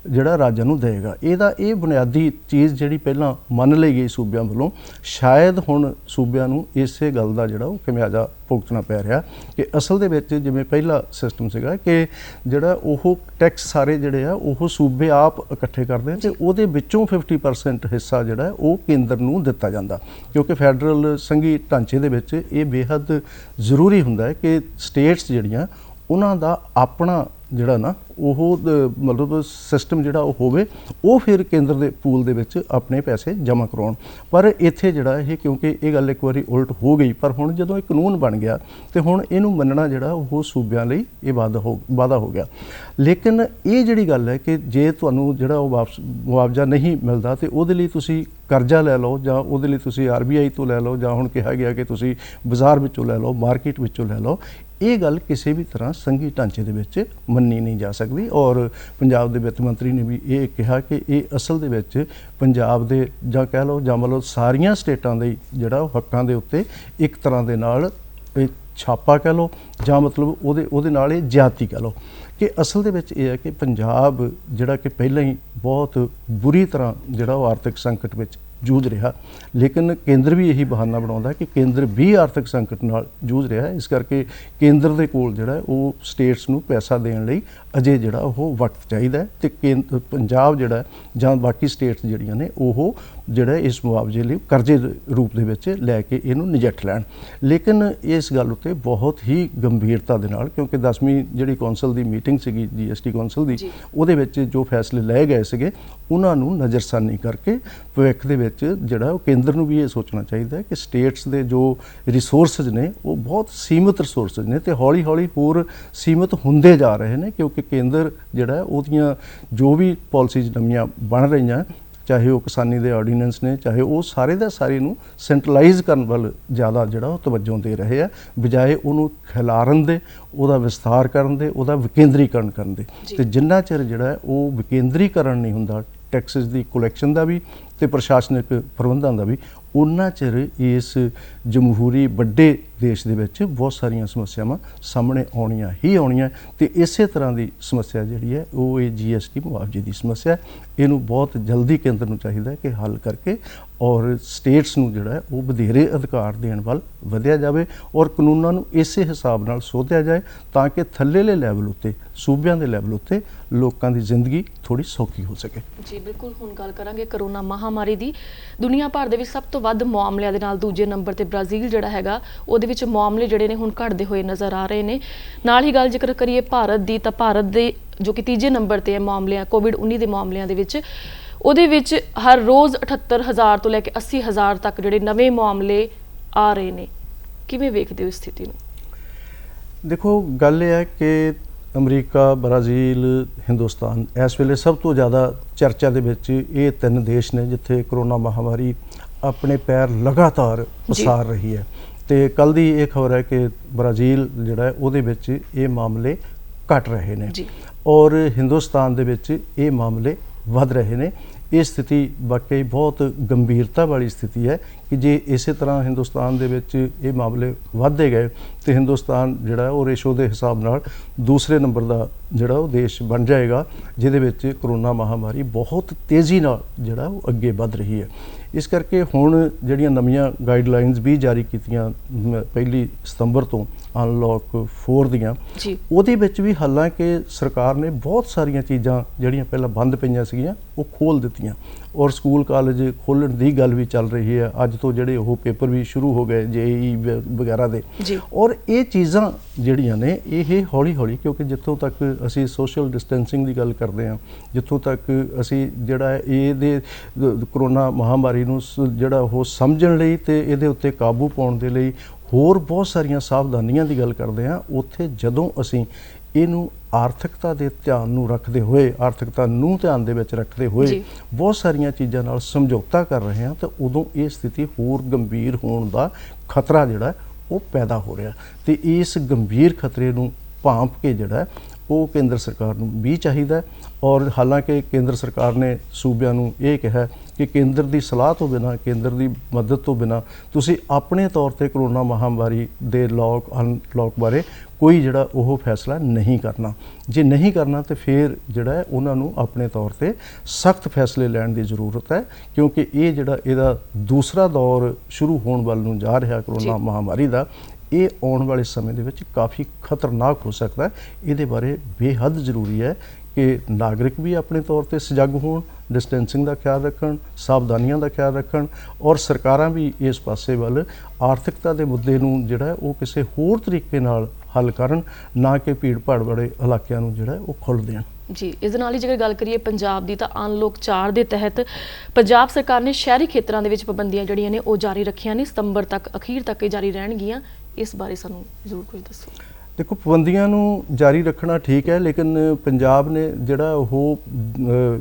Speaker 2: ਜਿਹੜਾ ਰਾਜਾਂ ਨੂੰ ਦੇਵੇਗਾ। ਇਹਦਾ ਇਹ ਬੁਨਿਆਦੀ ਚੀਜ਼ ਜਿਹੜੀ ਪਹਿਲਾਂ ਮੰਨ ਲਈ ਗਈ ਸੂਬਿਆਂ ਵੱਲੋਂ, ਸ਼ਾਇਦ ਹੁਣ ਸੂਬਿਆਂ ਨੂੰ ਇਸੇ ਗੱਲ ਦਾ ਜਿਹੜਾ ਉਹ ਖਮਿਆਜ਼ਾ ਭੁਗਤਣਾ ਪੈ ਰਿਹਾ ਕਿ ਅਸਲ ਦੇ ਵਿੱਚ ਜਿਵੇਂ ਪਹਿਲਾ ਸਿਸਟਮ ਸੀਗਾ ਕਿ ਜਿਹੜਾ ਉਹ ਟੈਕਸ ਸਾਰੇ ਜਿਹੜੇ ਆ ਉਹ ਸੂਬੇ ਆਪ ਇਕੱਠੇ ਕਰਦੇ ਤੇ ਉਹਦੇ ਵਿੱਚੋਂ 50% ਹਿੱਸਾ ਜਿਹੜਾ ਉਹ ਕੇਂਦਰ ਨੂੰ ਦਿੱਤਾ ਜਾਂਦਾ, ਕਿਉਂਕਿ ਫੈਡਰਲ ਸੰਘੀ ਢਾਂਚੇ ਦੇ ਵਿੱਚ ਇਹ ਬੇਹੱਦ ਜ਼ਰੂਰੀ ਹੁੰਦਾ ਹੈ ਕਿ ਸਟੇਟਸ ਜਿਹੜੀਆਂ ਉਹਨਾਂ ਦਾ ਆਪਣਾ ਜਿਹੜਾ ਨਾ ਉਹ ਮਤਲਬ ਸਿਸਟਮ ਜਿਹੜਾ ਉਹ ਹੋਵੇ, ਉਹ ਫਿਰ ਕੇਂਦਰ ਦੇ ਪੂਲ ਦੇ ਵਿੱਚ ਆਪਣੇ ਪੈਸੇ ਜਮ੍ਹਾਂ ਕਰਾਉਣ। ਪਰ ਇੱਥੇ ਜਿਹੜਾ ਇਹ ਕਿਉਂਕਿ ਇਹ ਗੱਲ ਇੱਕ ਵਾਰੀ ਉਲਟ ਹੋ ਗਈ, ਪਰ ਹੁਣ ਜਦੋਂ ਇਹ ਕਾਨੂੰਨ ਬਣ ਗਿਆ ਤੇ ਹੁਣ ਇਹਨੂੰ ਮੰਨਣਾ ਜਿਹੜਾ ਉਹ ਸੂਬਿਆਂ ਲਈ ਇਹ ਵਾਅਦਾ ਹੋ ਗਿਆ। ਲੇਕਿਨ ਇਹ ਜਿਹੜੀ ਗੱਲ ਹੈ ਕਿ ਜੇ ਤੁਹਾਨੂੰ ਜਿਹੜਾ ਉਹ ਮੁਆਵਜ਼ਾ ਨਹੀਂ ਮਿਲਦਾ ਤੇ ਉਹਦੇ ਲਈ ਤੁਸੀਂ ਕਰਜ਼ਾ ਲੈ ਲਓ ਜਾਂ ਉਹਦੇ ਲਈ ਤੁਸੀਂ RBI ਤੋਂ ਲੈ ਲਓ ਜਾਂ ਹੁਣ ਕਿਹਾ ਗਿਆ ਕਿ ਤੁਸੀਂ ਬਾਜ਼ਾਰ ਵਿੱਚੋਂ ਲੈ ਲਓ, ਮਾਰਕੀਟ ਵਿੱਚੋਂ ਲੈ ਲਓ। ਇਹ ਗੱਲ ਕਿਸੇ ਵੀ ਤਰ੍ਹਾਂ ਸੰਘੀ ਢਾਂਚੇ ਦੇ ਵਿੱਚ ਮੰਨੀ ਨਹੀਂ ਜਾ ਸਕਦੀ। ਔਰ ਪੰਜਾਬ ਦੇ ਵਿੱਤ ਮੰਤਰੀ ਨੇ ਵੀ ਇਹ ਕਿਹਾ ਕਿ ਇਹ ਅਸਲ ਦੇ ਵਿੱਚ ਪੰਜਾਬ ਦੇ ਜਾਂ ਕਹਿ ਲਓ ਜਾਂ ਮਤਲਬ ਸਾਰੀਆਂ ਸਟੇਟਾਂ ਦੇ ਜਿਹੜਾ ਉਹ ਹੱਕਾਂ ਦੇ ਉੱਤੇ ਇੱਕ ਤਰ੍ਹਾਂ ਦੇ ਨਾਲ ਇਹ ਛਾਪਾ ਕਹਿ ਲਓ ਜਾਂ ਮਤਲਬ ਉਹਦੇ ਨਾਲ ਇਹ ਜ਼ਿਆਦਤੀ ਕਹਿ ਲਓ ਕਿ ਅਸਲ ਦੇ ਵਿੱਚ ਇਹ ਹੈ ਕਿ ਪੰਜਾਬ ਜਿਹੜਾ ਕਿ ਪਹਿਲਾਂ ਹੀ ਬਹੁਤ ਬੁਰੀ ਤਰ੍ਹਾਂ ਜਿਹੜਾ ਉਹ ਆਰਥਿਕ ਸੰਕਟ ਵਿੱਚ ਜੂਝ ਰਿਹਾ। ਲੇਕਿਨ ਕੇਂਦਰ ਵੀ ਇਹੀ ਬਹਾਨਾ ਬਣਾਉਂਦਾ ਕਿ ਕੇਂਦਰ ਵੀ ਆਰਥਿਕ ਸੰਕਟ ਨਾਲ ਜੂਝ ਰਿਹਾ, ਇਸ ਕਰਕੇ ਕੇਂਦਰ ਦੇ ਕੋਲ ਜਿਹੜਾ ਉਹ ਸਟੇਟਸ ਨੂੰ ਪੈਸਾ ਦੇਣ ਲਈ ਅਜੇ ਜਿਹੜਾ ਉਹ ਵਕਤ ਚਾਹੀਦਾ ਹੈ ਤੇ ਪੰਜਾਬ ਜਿਹੜਾ ਜਾਂ ਬਾਕੀ ਸਟੇਟਸ ਜਿਹੜੀਆਂ ਨੇ ਉਹ ਜਿਹੜਾ ਇਸ ਮੁਆਵਜ਼ੇ ਲਈ ਕਰਜ਼ੇ ਦੇ ਰੂਪ ਦੇ ਵਿੱਚ ਲੈ ਕੇ ਇਹਨੂੰ ਨਜਿੱਠ ਲੈਣ। ਲੇਕਿਨ ਇਸ ਗੱਲ ਉੱਤੇ ਬਹੁਤ ਹੀ ਗੰਭੀਰਤਾ ਦੇ ਨਾਲ, ਕਿਉਂਕਿ 10ਵੀਂ ਜਿਹੜੀ ਕੌਂਸਲ ਦੀ ਮੀਟਿੰਗ ਸੀਗੀ GST ਕੌਂਸਲ ਦੀ, ਉਹਦੇ ਵਿੱਚ ਜੋ ਫੈਸਲੇ ਲਏ ਗਏ ਸੀਗੇ ਉਹਨਾਂ ਨੂੰ ਨਜ਼ਰਸਾਨੀ ਕਰਕੇ ਭਵਿੱਖ ਦੇ ਵਿੱਚ ਜਿਹੜਾ ਉਹ ਕੇਂਦਰ ਨੂੰ ਵੀ ਇਹ ਸੋਚਣਾ ਚਾਹੀਦਾ ਹੈ ਕਿ ਸਟੇਟਸ ਦੇ ਜੋ ਰਿਸੋਰਸਜ਼ ਨੇ ਉਹ ਬਹੁਤ ਸੀਮਿਤ ਰਿਸੋਰਸਜ਼ ਨੇ ਤੇ ਹੌਲੀ ਹੌਲੀ ਹੋਰ ਸੀਮਿਤ ਹੁੰਦੇ ਜਾ ਰਹੇ ਨੇ, ਕਿਉਂਕਿ ਕੇਂਦਰ ਜਿਹੜਾ ਉਹਦੀਆਂ ਜੋ ਵੀ ਪਾਲਿਸੀਜ਼ ਨਵੀਆਂ ਬਣ ਰਹੀਆਂ, ਚਾਹੇ ਉਹ ਕਿਸਾਨੀ ਦੇ ਆਰਡੀਨੈਂਸ ਨੇ, ਚਾਹੇ ਉਹ ਸਾਰੇ ਦਾ ਸਾਰੇ ਨੂੰ ਸੈਂਟਰਲਾਈਜ਼ ਕਰਨ ਵੱਲ ਜ਼ਿਆਦਾ ਜਿਹੜਾ ਉਹ ਤਵੱਜੋ ਦੇ ਰਹੇ ਆ, ਬਜਾਏ ਉਹਨੂੰ ਖਿਲਾਰਨ ਦੇ, ਉਹਦਾ ਵਿਸਥਾਰ ਕਰਨ ਦੇ, ਉਹਦਾ ਵਿਕੇਂਦਰੀਕਰਨ ਕਰਨ ਦੇ। ਤੇ ਜਿੰਨਾ ਚਿਰ ਜਿਹੜਾ ਉਹ ਵਿਕੇਂਦਰੀਕਰਨ ਨਹੀਂ ਹੁੰਦਾ ਟੈਕਸਿਸ ਦੀ ਕਲੈਕਸ਼ਨ ਦਾ ਵੀ ਤੇ ਪ੍ਰਸ਼ਾਸਨਿਕ ਪ੍ਰਬੰਧਾਂ ਦਾ ਵੀ, ਉਹਨਾਂ ਚਿਰ ਇਸ ਜਮਹੂਰੀ ਵੱਡੇ ਦੇਸ਼ ਦੇ ਵਿੱਚ ਬਹੁਤ ਸਾਰੀਆਂ ਸਮੱਸਿਆਵਾਂ ਸਾਹਮਣੇ ਆਉਣੀਆਂ ਹੀ ਆਉਣੀਆਂ। ਤੇ ਇਸੇ ਤਰ੍ਹਾਂ ਦੀ ਸਮੱਸਿਆ ਜਿਹੜੀ ਹੈ ਉਹ ਇਹ GST ਮੁਆਵਜ਼ੇ ਦੀ ਸਮੱਸਿਆ, ਇਹਨੂੰ ਬਹੁਤ ਜਲਦੀ ਕੇਂਦਰ ਨੂੰ ਚਾਹੀਦਾ ਕਿ ਹੱਲ ਕਰਕੇ ਔਰ ਸਟੇਟਸ ਨੂੰ ਜਿਹੜਾ ਉਹ ਵਧੇਰੇ ਅਧਿਕਾਰ ਦੇਣ ਵੱਲ ਵਧਿਆ ਜਾਵੇ ਔਰ ਕਾਨੂੰਨਾਂ ਨੂੰ ਇਸੇ ਹਿਸਾਬ ਨਾਲ ਸੋਧਿਆ ਜਾਏ ਤਾਂ ਕਿ ਥੱਲੇਲੇ ਲੈਵਲ ਉੱਤੇ, ਸੂਬਿਆਂ ਦੇ ਲੈਵਲ ਉੱਤੇ ਲੋਕਾਂ ਦੀ ਜ਼ਿੰਦਗੀ ਥੋੜੀ ਸੌਖੀ ਹੋ ਸਕੇ।
Speaker 1: ਜੀ ਬਿਲਕੁਲ, ਹੁਣ ਗੱਲ ਕਰਾਂਗੇ ਕਰੋਨਾ ਮਹਾਮਾਰੀ ਦੀ। ਦੁਨੀਆ ਭਰ ਦੇ ਵਿੱਚ ਸਭ ਤੋਂ ਵੱਧ ਮਾਮਲਿਆਂ ਦੇ ਨਾਲ ਦੂਜੇ ਨੰਬਰ ਤੇ ਬ੍ਰਾਜ਼ੀਲ ਜਿਹੜਾ ਹੈਗਾ, ਉਹਦੇ ਵਿੱਚ ਮਾਮਲੇ ਜਿਹੜੇ ਨੇ ਹੁਣ ਘਟਦੇ ਹੋਏ ਨਜ਼ਰ ਆ ਰਹੇ ਨੇ। ਨਾਲ ਹੀ ਗੱਲ ਜ਼ਿਕਰ ਕਰੀਏ ਭਾਰਤ ਦੀ, ਤਾਂ ਭਾਰਤ ਦੇ ਜੋ ਕਿ ਤੀਜੇ ਨੰਬਰ ਤੇ ਹੈ ਮਾਮਲਿਆਂ COVID-19 ਦੇ ਮਾਮਲਿਆਂ ਦੇ ਵਿੱਚ, ਉਹਦੇ ਵਿੱਚ ਹਰ ਰੋਜ਼ 78,000 ਤੋਂ ਲੈ ਕੇ 80,000 ਤੱਕ ਜਿਹੜੇ ਨਵੇਂ ਮਾਮਲੇ ਆ ਰਹੇ ਨੇ। ਕਿਵੇਂ ਵੇਖਦੇ ਹੋ ਇਸ ਸਥਿਤੀ ਨੂੰ?
Speaker 2: ਦੇਖੋ, ਗੱਲ ਇਹ ਹੈ ਕਿ ਅਮਰੀਕਾ, ਬ੍ਰਾਜ਼ੀਲ, ਹਿੰਦੁਸਤਾਨ ਇਸ ਵੇਲੇ ਸਭ ਤੋਂ ਜ਼ਿਆਦਾ ਚਰਚਾ ਦੇ ਵਿੱਚ ਇਹ ਤਿੰਨ ਦੇਸ਼ ਨੇ ਜਿੱਥੇ ਕਰੋਨਾ ਮਹਾਮਾਰੀ ਆਪਣੇ ਪੈਰ ਲਗਾਤਾਰ ਪਸਾਰ ਰਹੀ ਹੈ। ਤੇ ਕੱਲ ਦੀ ਇਹ ਖਬਰ ਹੈ ਕਿ ਬ੍ਰਾਜ਼ੀਲ ਜਿਹੜਾ ਉਹਦੇ ਵਿੱਚ ਇਹ ਮਾਮਲੇ ਘਟ ਰਹੇ ਨੇ ਔਰ ਹਿੰਦੁਸਤਾਨ ਦੇ ਵਿੱਚ ਇਹ ਮਾਮਲੇ ਵੱਧ ਰਹੇ ਨੇ। ਇਹ ਸਥਿਤੀ ਵਾਕਈ ਬਹੁਤ ਗੰਭੀਰਤਾ ਵਾਲੀ ਸਥਿਤੀ ਹੈ ਕਿ ਜੇ ਇਸੇ ਤਰ੍ਹਾਂ ਹਿੰਦੁਸਤਾਨ ਦੇ ਵਿੱਚ ਇਹ ਮਾਮਲੇ ਵੱਧਦੇ ਗਏ ਤੇ ਹਿੰਦੁਸਤਾਨ ਜਿਹੜਾ ਉਹ ਰੇਸ਼ੋ ਦੇ ਹਿਸਾਬ ਨਾਲ ਦੂਸਰੇ ਨੰਬਰ ਦਾ ਜਿਹੜਾ ਉਹ ਦੇਸ਼ ਬਣ ਜਾਏਗਾ ਜਿਹਦੇ ਵਿੱਚ ਕਰੋਨਾ ਮਹਾਮਾਰੀ ਬਹੁਤ ਤੇਜ਼ੀ ਨਾਲ ਜਿਹੜਾ ਉਹ ਅੱਗੇ ਵੱਧ ਰਹੀ ਹੈ। ਇਸ ਕਰਕੇ ਹੁਣ ਜਿਹੜੀਆਂ ਨਵੀਆਂ ਗਾਈਡਲਾਈਨਸ ਵੀ ਜਾਰੀ ਕੀਤੀਆਂ 1 ਸਤੰਬਰ ਤੋਂ ਅਨਲੌਕ 4 ਦੀਆਂ, ਉਹਦੇ ਵਿੱਚ ਵੀ ਹਾਲਾਂਕਿ ਸਰਕਾਰ ਨੇ ਬਹੁਤ ਸਾਰੀਆਂ ਚੀਜ਼ਾਂ ਜਿਹੜੀਆਂ ਪਹਿਲਾਂ ਬੰਦ ਪਈਆਂ ਸੀਗੀਆਂ ਉਹ ਖੋਲ੍ਹ ਦਿੱਤੀਆਂ ਔਰ ਸਕੂਲ ਕਾਲਜ ਖੋਲ੍ਹਣ ਦੀ ਗੱਲ ਵੀ ਚੱਲ ਰਹੀ ਹੈ। ਅੱਜ ਤੋਂ ਜਿਹੜੇ ਉਹ ਪੇਪਰ ਵੀ ਸ਼ੁਰੂ ਹੋ ਗਏ JEE ਵਗੈਰਾ ਦੇ। ਔਰ ਇਹ ਚੀਜ਼ਾਂ ਜਿਹੜੀਆਂ ਨੇ ਇਹ ਹੌਲੀ ਹੌਲੀ, ਕਿਉਂਕਿ ਜਿੱਥੋਂ ਤੱਕ ਅਸੀਂ ਸੋਸ਼ਲ ਡਿਸਟੈਂਸਿੰਗ ਦੀ ਗੱਲ ਕਰਦੇ ਹਾਂ, ਜਿੱਥੋਂ ਤੱਕ ਅਸੀਂ ਜਿਹੜਾ ਇਹਦੇ ਕਰੋਨਾ ਮਹਾਮਾਰੀ ਨੂੰ ਜਿਹੜਾ ਉਹ ਸਮਝਣ ਲਈ ਤੇ ਇਹਦੇ ਉੱਤੇ ਕਾਬੂ ਪਾਉਣ ਦੇ ਲਈ ਹੋਰ ਬਹੁਤ ਸਾਰੀਆਂ ਸਾਵਧਾਨੀਆਂ ਦੀ ਗੱਲ ਕਰਦੇ ਹਾਂ, ਉੱਥੇ ਜਦੋਂ ਅਸੀਂ ਇਹਨੂੰ ਆਰਥਿਕਤਾ ਦੇ ਧਿਆਨ ਨੂੰ ਰੱਖਦੇ ਹੋਏ, ਆਰਥਿਕਤਾ ਨੂੰ ਧਿਆਨ ਦੇ ਵਿੱਚ ਰੱਖਦੇ ਹੋਏ ਬਹੁਤ ਸਾਰੀਆਂ ਚੀਜ਼ਾਂ ਨਾਲ ਸਮਝੌਤਾ ਕਰ ਰਹੇ ਹਾਂ ਤਾਂ ਉਦੋਂ ਇਹ ਸਥਿਤੀ ਹੋਰ ਗੰਭੀਰ ਹੋਣ ਦਾ ਖਤਰਾ ਜਿਹੜਾ ਉਹ ਪੈਦਾ ਹੋ ਰਿਹਾ। ਤੇ ਇਸ ਗੰਭੀਰ ਖਤਰੇ ਨੂੰ ਭਾਂਪ ਕੇ ਜਿਹੜਾ ਉਹ ਕੇਂਦਰ ਸਰਕਾਰ ਨੂੰ ਵੀ ਚਾਹੀਦਾ ਔਰ ਹਾਲਾਂਕਿ ਕੇਂਦਰ ਸਰਕਾਰ ਨੇ ਸੂਬਿਆਂ ਨੂੰ ਇਹ ਕਿਹਾ ਕਿ ਕੇਂਦਰ ਦੀ ਸਲਾਹ ਤੋਂ ਬਿਨਾਂ, ਕੇਂਦਰ ਦੀ ਮਦਦ ਤੋਂ ਬਿਨਾਂ ਤੁਸੀਂ ਆਪਣੇ ਤੌਰ ਤੇ ਕਰੋਨਾ ਮਹਾਮਾਰੀ ਦੇ ਲੌਕ ਅਨਲੌਕ ਬਾਰੇ ਕੋਈ ਜਿਹੜਾ ਉਹ ਫੈਸਲਾ ਨਹੀਂ ਕਰਨਾ। ਜੇ ਨਹੀਂ ਕਰਨਾ ਤੇ ਫਿਰ ਜਿਹੜਾ ਉਹਨਾਂ ਨੂੰ ਆਪਣੇ ਤੌਰ ਤੇ ਸਖਤ ਫੈਸਲੇ ਲੈਣ ਦੀ ਜ਼ਰੂਰਤ ਹੈ, ਕਿਉਂਕਿ ਇਹ ਜਿਹੜਾ ਇਹਦਾ ਦੂਸਰਾ ਦੌਰ ਸ਼ੁਰੂ ਹੋਣ ਵੱਲ ਨੂੰ ਜਾ ਰਿਹਾ ਕਰੋਨਾ ਮਹਾਮਾਰੀ ਦਾ, ਇਹ ਆਉਣ ਵਾਲੇ ਸਮੇਂ ਦੇ ਵਿੱਚ ਕਾਫੀ ਖਤਰਨਾਕ ਹੋ ਸਕਦਾ ਹੈ। ਇਹਦੇ ਬਾਰੇ ਬੇਹੱਦ ਜ਼ਰੂਰੀ ਹੈ ਕਿ ਨਾਗਰਿਕ ਵੀ ਆਪਣੇ ਤੌਰ ਤੇ ਸਜਗ ਹੋਣ, ਡਿਸਟੈਂਸਿੰਗ ਦਾ ਖਿਆਲ ਰੱਖਣ, ਸਾਵਧਾਨੀਆਂ ਦਾ ਖਿਆਲ ਰੱਖਣ ਔਰ ਸਰਕਾਰਾਂ ਵੀ ਇਸ ਪਾਸੇ ਵੱਲ ਆਰਥਿਕਤਾ ਦੇ ਮੁੱਦੇ ਨੂੰ ਜਿਹੜਾ ਉਹ ਕਿਸੇ ਹੋਰ ਤਰੀਕੇ ਨਾਲ ਹੱਲ ਕਰਨ, ਨਾ ਕਿ ਭੀੜ ਭਾੜ ਵਾਲੇ ਇਲਾਕਿਆਂ ਨੂੰ ਜਿਹੜਾ ਉਹ ਖੁੱਲ੍ਹ ਦੇਣ।
Speaker 1: ਜੀ, ਇਸ ਦੇ ਨਾਲ ਹੀ ਜੇਕਰ ਗੱਲ ਕਰੀਏ ਪੰਜਾਬ ਦੀ, ਤਾਂ ਅਨਲੌਕ 4 ਦੇ ਤਹਿਤ ਪੰਜਾਬ ਸਰਕਾਰ ਨੇ ਸ਼ਹਿਰੀ ਖੇਤਰਾਂ ਦੇ ਵਿੱਚ ਪਾਬੰਦੀਆਂ ਜਿਹੜੀਆਂ ਨੇ ਉਹ ਜਾਰੀ ਰੱਖੀਆਂ ਨੇ। ਸਤੰਬਰ ਤੱਕ, ਅਖੀਰ ਤੱਕ ਇਹ ਜਾਰੀ ਰਹਿਣਗੀਆਂ। ਇਸ ਬਾਰੇ ਸਾਨੂੰ ਜ਼ਰੂਰ ਕੁਝ ਦੱਸੋ।
Speaker 2: ਦੇਖੋ, ਪਾਬੰਦੀਆਂ ਨੂੰ ਜਾਰੀ ਰੱਖਣਾ ਠੀਕ ਹੈ, ਲੇਕਿਨ ਪੰਜਾਬ ਨੇ ਜਿਹੜਾ ਉਹ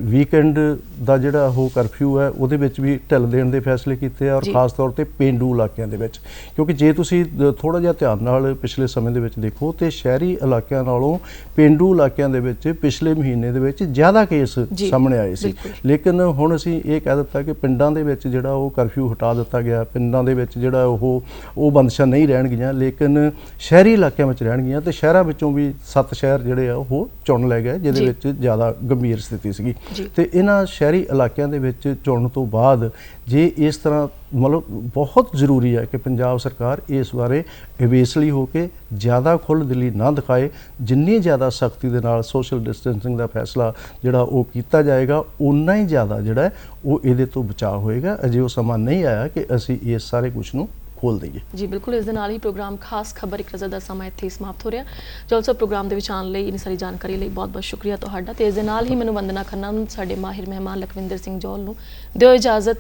Speaker 2: ਵੀਕਐਂਡ ਦਾ ਜਿਹੜਾ ਉਹ ਕਰਫਿਊ ਹੈ ਉਹਦੇ ਵਿੱਚ ਵੀ ਢਿੱਲ ਦੇਣ ਦੇ ਫੈਸਲੇ ਕੀਤੇ ਆ ਔਰ ਖਾਸ ਤੌਰ ਤੇ ਪੇਂਡੂ ਇਲਾਕਿਆਂ ਦੇ ਵਿੱਚ, ਕਿਉਂਕਿ ਜੇ ਤੁਸੀਂ ਥੋੜਾ ਜਿਹਾ ਧਿਆਨ ਨਾਲ ਪਿਛਲੇ ਸਮੇਂ ਦੇ ਵਿੱਚ ਦੇਖੋ ਤੇ ਸ਼ਹਿਰੀ ਇਲਾਕਿਆਂ ਨਾਲੋਂ ਪੇਂਡੂ ਇਲਾਕਿਆਂ ਦੇ ਵਿੱਚ ਪਿਛਲੇ ਮਹੀਨੇ ਦੇ ਵਿੱਚ ਜ਼ਿਆਦਾ ਕੇਸ ਸਾਹਮਣੇ ਆਏ ਸੀ। ਲੇਕਿਨ ਹੁਣ ਅਸੀਂ ਇਹ ਕਹਿ ਦਿੱਤਾ ਕਿ ਪਿੰਡਾਂ ਦੇ ਵਿੱਚ ਜਿਹੜਾ ਉਹ ਕਰਫਿਊ ਹਟਾ ਦਿੱਤਾ ਗਿਆ, ਪਿੰਡਾਂ ਦੇ ਵਿੱਚ ਜਿਹੜਾ ਉਹ ਬੰਦਸ਼ਾਂ ਨਹੀਂ ਰਹਿਣਗੀਆਂ, ਲੇਕਿਨ ਸ਼ਹਿਰੀ ਇਲਾਕਿਆਂ ਵਿੱਚ ਰਹਿਣਗੀਆਂ। ਗਈਆਂ ਤੇ ਸ਼ਹਿਰਾਂ ਵਿੱਚੋਂ ਵੀ 7 ਸ਼ਹਿਰ ਜਿਹੜੇ ਆ ਉਹ ਚੁਣ ਲਏ ਗਏ ਜਿਹਦੇ ਵਿੱਚ ਜ਼ਿਆਦਾ ਗੰਭੀਰ ਸਥਿਤੀ ਸੀਗੀ ਤੇ ਇਹਨਾਂ ਸ਼ਹਿਰੀ ਇਲਾਕਿਆਂ ਦੇ ਵਿੱਚ ਚੁਣਨ ਤੋਂ ਬਾਅਦ ਜੇ ਇਸ ਤਰ੍ਹਾਂ ਮਤਲਬ ਬਹੁਤ ਜ਼ਰੂਰੀ ਹੈ ਕਿ ਪੰਜਾਬ ਸਰਕਾਰ ਇਸ ਬਾਰੇ ਇਵੇਸਲੀ ਹੋ ਕੇ ਜ਼ਿਆਦਾ ਖੁੱਲ੍ਹ ਦਿਲੀ ਨਾ ਦਿਖਾਏ, ਜਿੰਨੀ ਜ਼ਿਆਦਾ ਸਖਤੀ ਦੇ ਨਾਲ ਸੋਸ਼ਲ ਡਿਸਟੈਂਸਿੰਗ ਦਾ ਫੈਸਲਾ ਜਿਹੜਾ ਉਹ ਕੀਤਾ ਜਾਏਗਾ ਉਨਾ ਹੀ ਜ਼ਿਆਦਾ ਜਿਹੜਾ ਉਹ ਇਹਦੇ ਤੋਂ ਬਚਾਅ ਹੋਏਗਾ। ਅਜੇ ਉਹ ਸਮਾਂ ਨਹੀਂ ਆਇਆ ਕਿ ਅਸੀਂ ਇਸ ਸਾਰੇ ਕੁਝ ਨੂੰ ਖੋਲ ਦਈਏ।
Speaker 1: ਜੀ ਬਿਲਕੁਲ, ਇਸ ਦੇ ਨਾਲ ਹੀ ਪ੍ਰੋਗਰਾਮ ਖਾਸ ਖਬਰ ਇੱਕ ਨਜ਼ਰ ਦਾ ਸਮਾਂ ਇੱਥੇ ਸਮਾਪਤ ਹੋ ਰਿਹਾ। ਜਲਸਾ ਪ੍ਰੋਗਰਾਮ ਦੇ ਵਿੱਚ ਆਉਣ ਲਈ ਇਨੀ ਸਾਰੀ ਜਾਣਕਾਰੀ ਲਈ ਬਹੁਤ ਬਹੁਤ ਸ਼ੁਕਰੀਆ ਤੁਹਾਡਾ ਤੇ ਇਸ ਦੇ ਨਾਲ ਹੀ ਮੈਨੂੰ ਵੰਦਨਾ ਖੰਨਾ ਨੂੰ ਸਾਡੇ ਮਾਹਿਰ ਮਹਿਮਾਨ ਲਖਵਿੰਦਰ ਸਿੰਘ ਜੌਲ ਨੂੰ ਦਿਓ ਇਜਾਜ਼ਤ।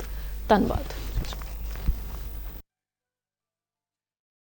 Speaker 1: ਧੰਨਵਾਦ।